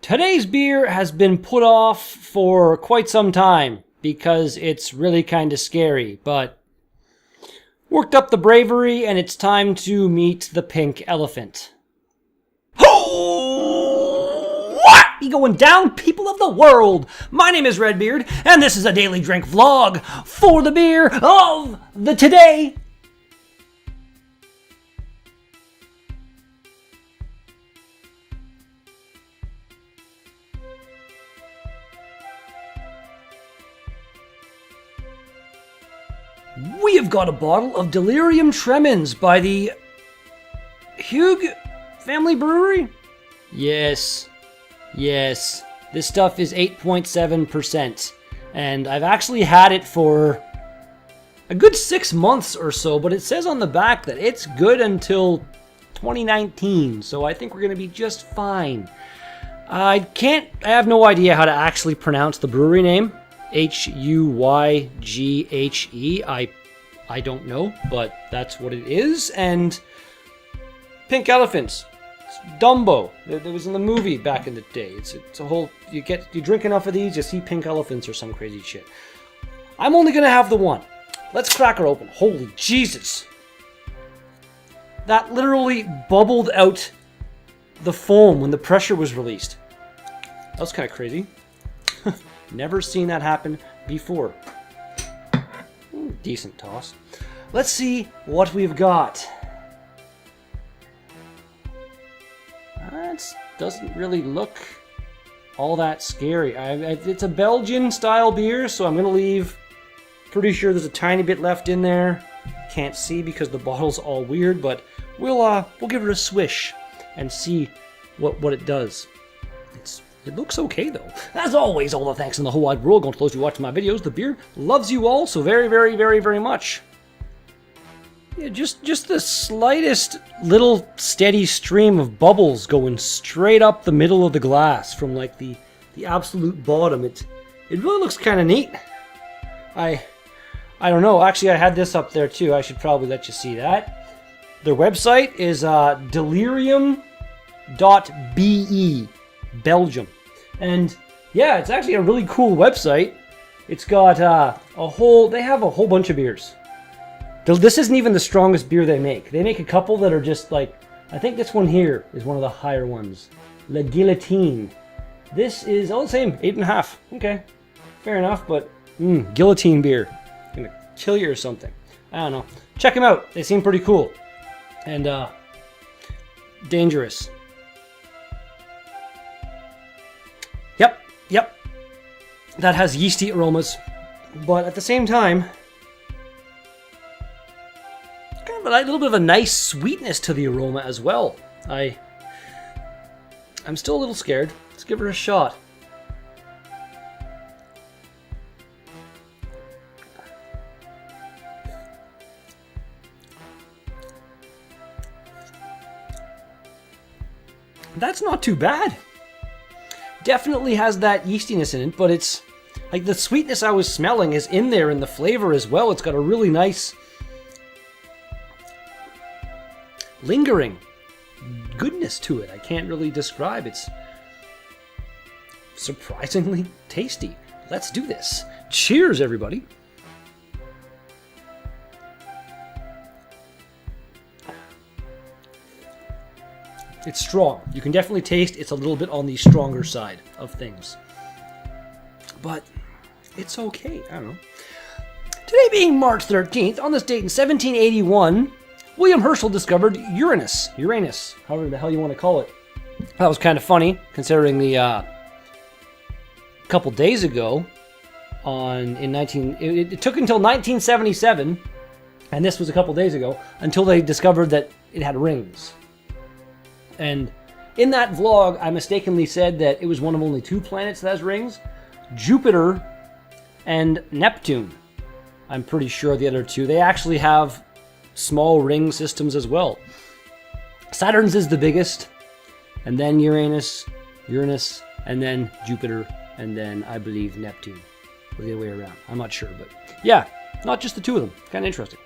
Today's beer has been put off for quite some time because it's really kind of scary, but worked up the bravery and it's time to meet the pink elephant. What be going down, people of the world? My name is Redbeard, and this is a daily drink vlog for the beer of the today. We have got a bottle of Delirium Tremens by the Huyghe family brewery. Yes. This stuff is 8.7%, and I've actually had it for a good 6 months or so, but it says on the back that it's good until 2019, so I think we're going to be just fine. I have no idea how to actually pronounce the brewery name. Huyghe. I don't know, but that's what it is. And pink elephants. It's Dumbo. That was in the movie back in the day. It's a whole. You drink enough of these, you see pink elephants or some crazy shit. I'm only gonna have the one. Let's crack her open. Holy Jesus! That literally bubbled out the foam when the pressure was released. That was kind of crazy. Never seen that happen before. Decent toss. Let's see what we've got. That doesn't really look all that scary. It's a Belgian style beer, so I'm going to leave. Pretty sure there's a tiny bit left in there. Can't see because the bottle's all weird, but we'll give it a swish and see what it does. It looks okay, though. As always, all the thanks in the whole wide world going to those who watch my videos. The beer loves you all so very, very, very, very much. Yeah, just the slightest little steady stream of bubbles going straight up the middle of the glass from like the absolute bottom. It really looks kind of neat. I don't know. Actually, I had this up there too. I should probably let you see that. Their website is delirium.be. Belgium. And yeah, it's actually a really cool website. It's got they have a whole bunch of beers. This isn't even the strongest beer they make. They make a couple that are just like, I think this one here is one of the higher ones. La Guillotine. This is, the same, 8.5. Okay, fair enough, but guillotine beer. Gonna kill you or something. I don't know. Check them out. They seem pretty cool. And dangerous. Yep, that has yeasty aromas, but at the same time, kind of a little bit of a nice sweetness to the aroma as well. I'm still a little scared. Let's give her a shot. That's not too bad. Definitely has that yeastiness in it, but it's like the sweetness I was smelling is in there in the flavor as well. It's got a really nice lingering goodness to it. I can't really describe. It's surprisingly tasty. Let's do this. Cheers, everybody. It's strong. You can definitely taste it's a little bit on the stronger side of things. But it's okay. I don't know. Today being March 13th, on this date in 1781, William Herschel discovered Uranus, however the hell you want to call it. That was kind of funny, considering the couple days ago, it took until 1977, and this was a couple days ago, until they discovered that it had rings. And in that vlog, I mistakenly said that it was one of only 2 planets that has rings. Jupiter and Neptune. I'm pretty sure the other 2. They actually have small ring systems as well. Saturn's is the biggest, and then Uranus, and then Jupiter, and then I believe Neptune. Or the other way around. I'm not sure, but yeah, not just the 2 of them. Kind of interesting.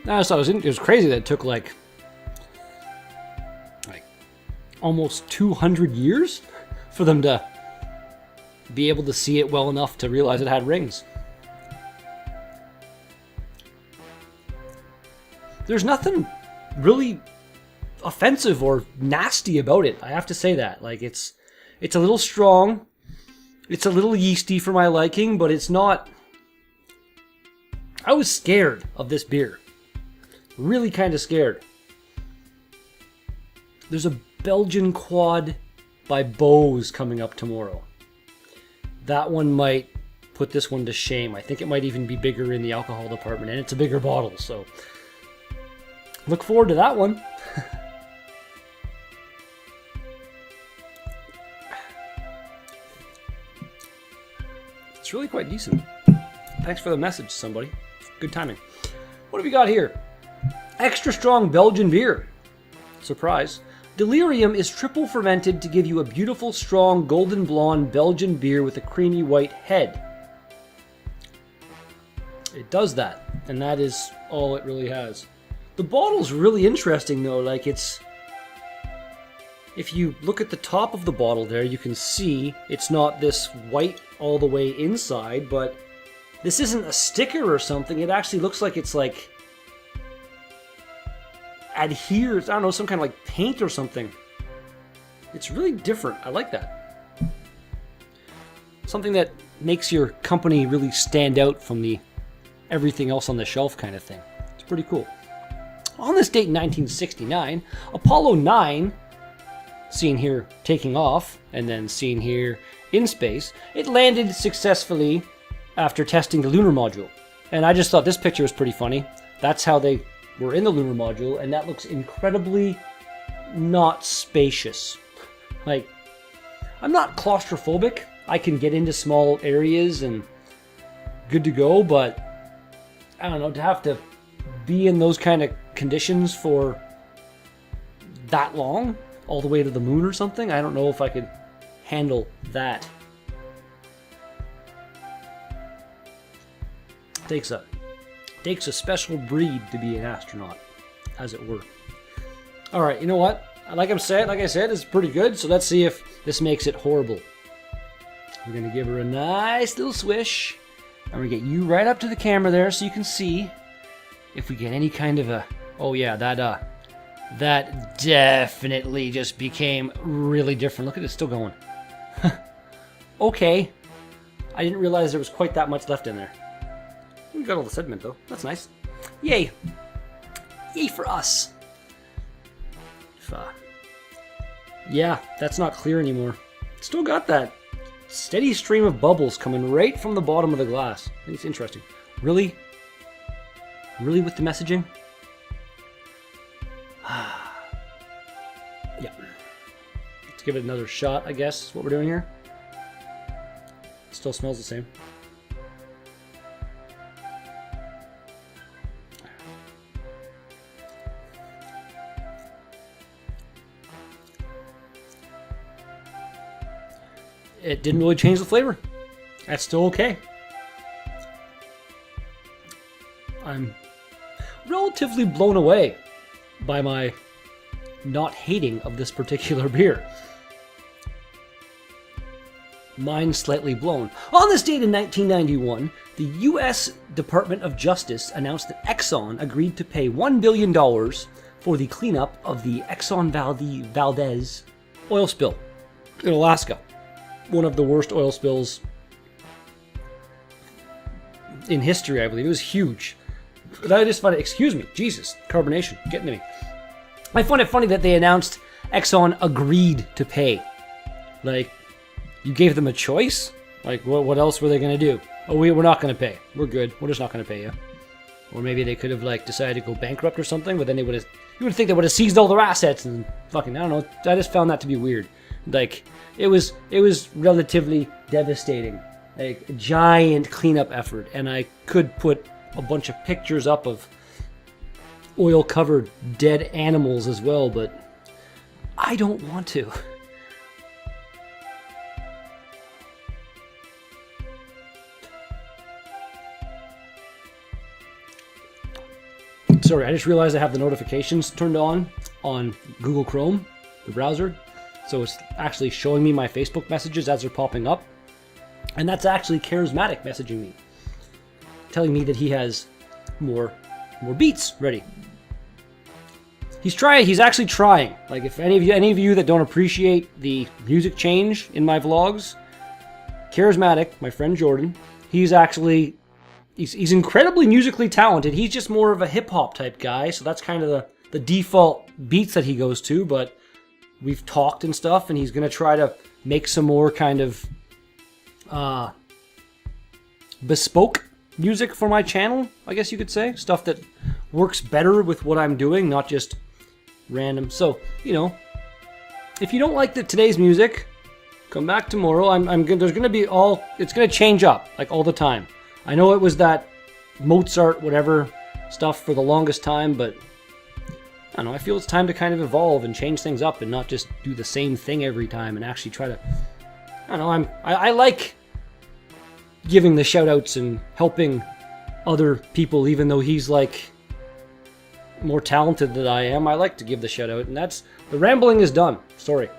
I just thought it was crazy that it took like almost 200 years for them to be able to see it well enough to realize it had rings. There's nothing really offensive or nasty about it. I have to say that. Like, it's a little strong. It's a little yeasty for my liking, but it's not... I was scared of this beer. Really kind of scared. There's a Belgian quad by Bose coming up tomorrow. That one might put this one to shame. I think it might even be bigger in the alcohol department, and it's a bigger bottle, so look forward to that one. It's really quite decent. Thanks for the message, somebody. Good timing. What have we got here? Extra strong Belgian beer. Surprise. Delirium is triple fermented to give you a beautiful, strong, golden blonde Belgian beer with a creamy white head. It does that, and that is all it really has. The bottle's really interesting, though. Like, it's... If you look at the top of the bottle there, you can see it's not this white all the way inside, but this isn't a sticker or something. It actually looks like it's like adheres, I don't know, some kind of like paint or something. It's really different. I like that. Something that makes your company really stand out from the everything else on the shelf kind of thing. It's pretty cool. On this date in 1969, Apollo 9, seen here taking off, and then seen here in space, it landed successfully after testing the lunar module. And I just thought this picture was pretty funny. That's how they were in the lunar module, and that looks incredibly not spacious. Like, I'm not claustrophobic. I can get into small areas and good to go, but I don't know, to have to be in those kind of conditions for that long, all the way to the moon or something, I don't know if I could handle that. Takes a special breed to be an astronaut, as it were. All right, you know what? Like I said, it's pretty good. So let's see if this makes it horrible. We're gonna give her a nice little swish, and we're gonna get you right up to the camera there, so you can see if we get any kind of a. Oh yeah, that definitely just became really different. Look at it, still going. Okay, I didn't realize there was quite that much left in there. We got all the sediment though. That's nice. Yay! Yay for us! Yeah, that's not clear anymore. Still got that steady stream of bubbles coming right from the bottom of the glass. I think it's interesting. Really? Really with the messaging? Yeah. Let's give it another shot, I guess, is what we're doing here. Still smells the same. It didn't really change the flavor. That's still okay. I'm relatively blown away by my not hating of this particular beer. Mind slightly blown. On this date in 1991, the U.S. Department of Justice announced that Exxon agreed to pay $1 billion for the cleanup of the Exxon Valdez oil spill in Alaska. One of the worst oil spills in history, I believe. It was huge. But I just find it, excuse me, Jesus, carbonation, getting to me. I find it funny that they announced Exxon agreed to pay. Like, you gave them a choice? Like, what else were they going to do? Oh, we're not going to pay. We're good. We're just not going to pay you. Or maybe they could have, like, decided to go bankrupt or something, but then they would have, you would think they would have seized all their assets and fucking, I don't know. I just found that to be weird. Like, it was relatively devastating. Like, a giant cleanup effort, and I could put a bunch of pictures up of oil-covered dead animals as well, but I don't want to. Sorry, I just realized I have the notifications turned on Google Chrome, the browser. So it's actually showing me my Facebook messages as they're popping up. And that's actually Charismatic messaging me, telling me that he has more beats ready. He's actually trying. Like, if any of you that don't appreciate the music change in my vlogs, Charismatic, my friend Jordan, he's incredibly musically talented. He's just more of a hip-hop type guy, so that's kind of the default beats that he goes to, but we've talked and stuff, and he's going to try to make some more kind of bespoke music for my channel, I guess you could say. Stuff that works better with what I'm doing, not just random. So, you know, if you don't like today's music, come back tomorrow. There's going to be it's going to change up, like, all the time. I know it was that Mozart, whatever stuff for the longest time, but I don't know, I feel it's time to kind of evolve and change things up and not just do the same thing every time and actually try to, I don't know, I like giving the shout outs and helping other people, even though he's like more talented than I am. I like to give the shout out, and the rambling is done. Sorry.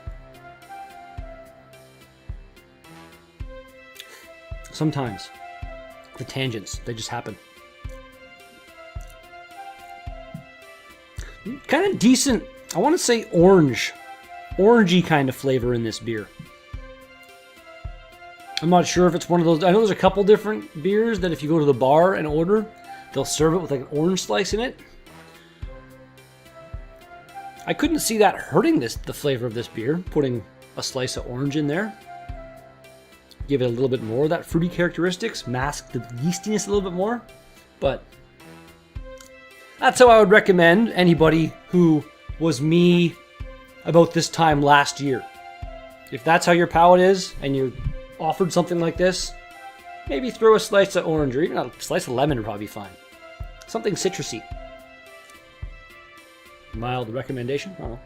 Sometimes the tangents, they just happen. Kind of decent, I want to say orangey kind of flavor in this beer. I'm not sure if it's one of those. I know there's a couple different beers that if you go to the bar and order, they'll serve it with like an orange slice in it. I couldn't see that hurting the flavor of this beer, putting a slice of orange in there. Give it a little bit more of that fruity characteristics, mask the yeastiness a little bit more. But that's how I would recommend anybody who was me about this time last year. If that's how your palate is and you're offered something like this, maybe throw a slice of orange, or even a slice of lemon would probably be fine. Something citrusy. Mild recommendation? I don't know.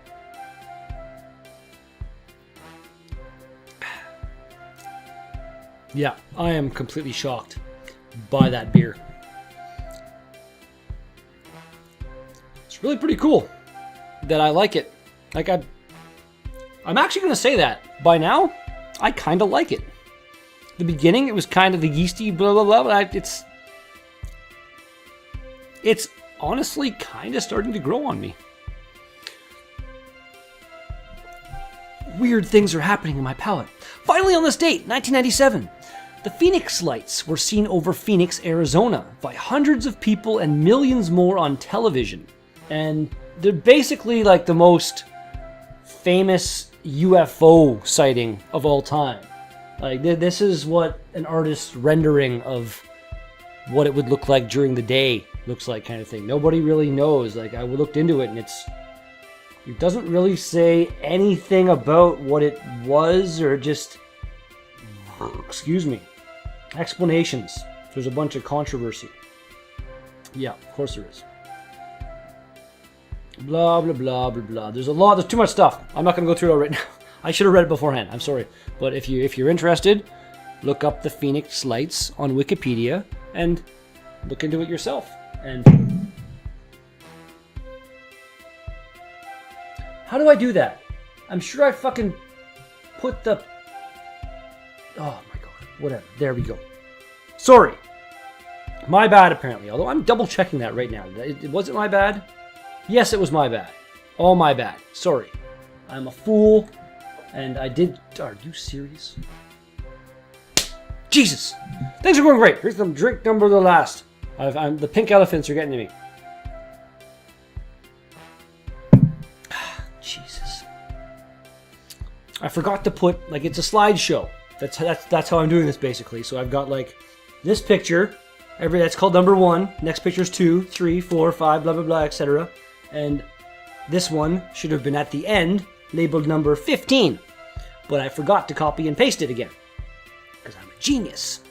Yeah, I am completely shocked by that beer. It's really pretty cool that I like it. Like, I'm actually going to say that. By now, I kind of like it. The beginning, it was kind of the yeasty blah blah blah, but it's honestly kind of starting to grow on me. Weird things are happening in my palate. Finally, on this date, 1997, the Phoenix lights were seen over Phoenix, Arizona, by hundreds of people and millions more on television. And they're basically like the most famous UFO sighting of all time. Like, this is what an artist's rendering of what it would look like during the day looks like, kind of thing. Nobody really knows. Like, I looked into it, and it doesn't really say anything about what it was, or just, excuse me, explanations. There's a bunch of controversy. Yeah, of course there is. Blah, blah, blah, blah, blah. There's too much stuff. I'm not going to go through it all right now. I should have read it beforehand. I'm sorry. But if you're interested, look up the Phoenix lights on Wikipedia and look into it yourself. And how do I do that? I'm sure I fucking put the... Oh my god. Whatever. There we go. Sorry. My bad, apparently. Although I'm double checking that right now. Was it my bad? Yes, it was my bad. All my bad. Sorry. I'm a fool. And I did... Are you serious? Jesus! Things are going great. Here's some drink number the last. The pink elephants are getting to me. Jesus. I forgot to put... Like, it's a slideshow. That's how I'm doing this, basically. So I've got, like, this picture. That's called number 1. Next picture's 2, 3, 4, 5, blah, blah, blah, etc. And this one should have been at the end, labeled number 15. But I forgot to copy and paste it again. Because I'm a genius.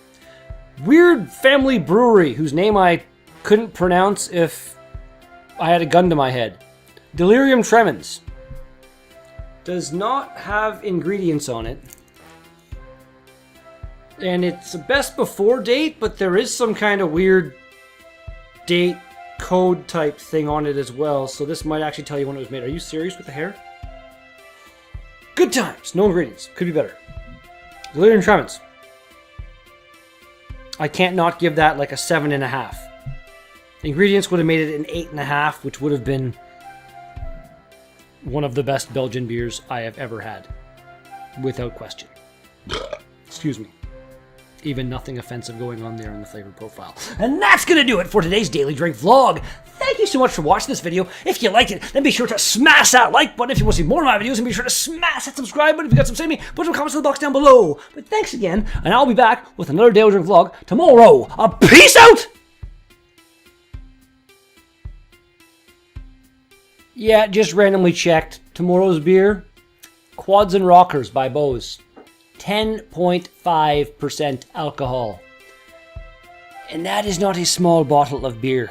Weird family brewery whose name I couldn't pronounce if I had a gun to my head. Delirium Tremens. Does not have ingredients on it. And it's a best before date, but there is some kind of weird date code type thing on it as well. So this might actually tell you when it was made. Are you serious with the hair? Good times. No ingredients. Could be better. Delirium Tremens. I can't not give that like a 7.5. The ingredients would have made it an 8.5, which would have been one of the best Belgian beers I have ever had. Without question. Excuse me. Even nothing offensive going on there in the flavor profile. And that's going to do it for today's Daily Drink vlog. Thank you so much for watching this video. If you liked it, then be sure to smash that like button if you want to see more of my videos, and be sure to smash that subscribe button if you got some to say to me. Put some comments in the box down below. But thanks again, and I'll be back with another Daily Drink vlog tomorrow. Peace out! Yeah, just randomly checked. Tomorrow's beer, Quads and Rockers by Bose. 10.5% alcohol. And that is not a small bottle of beer.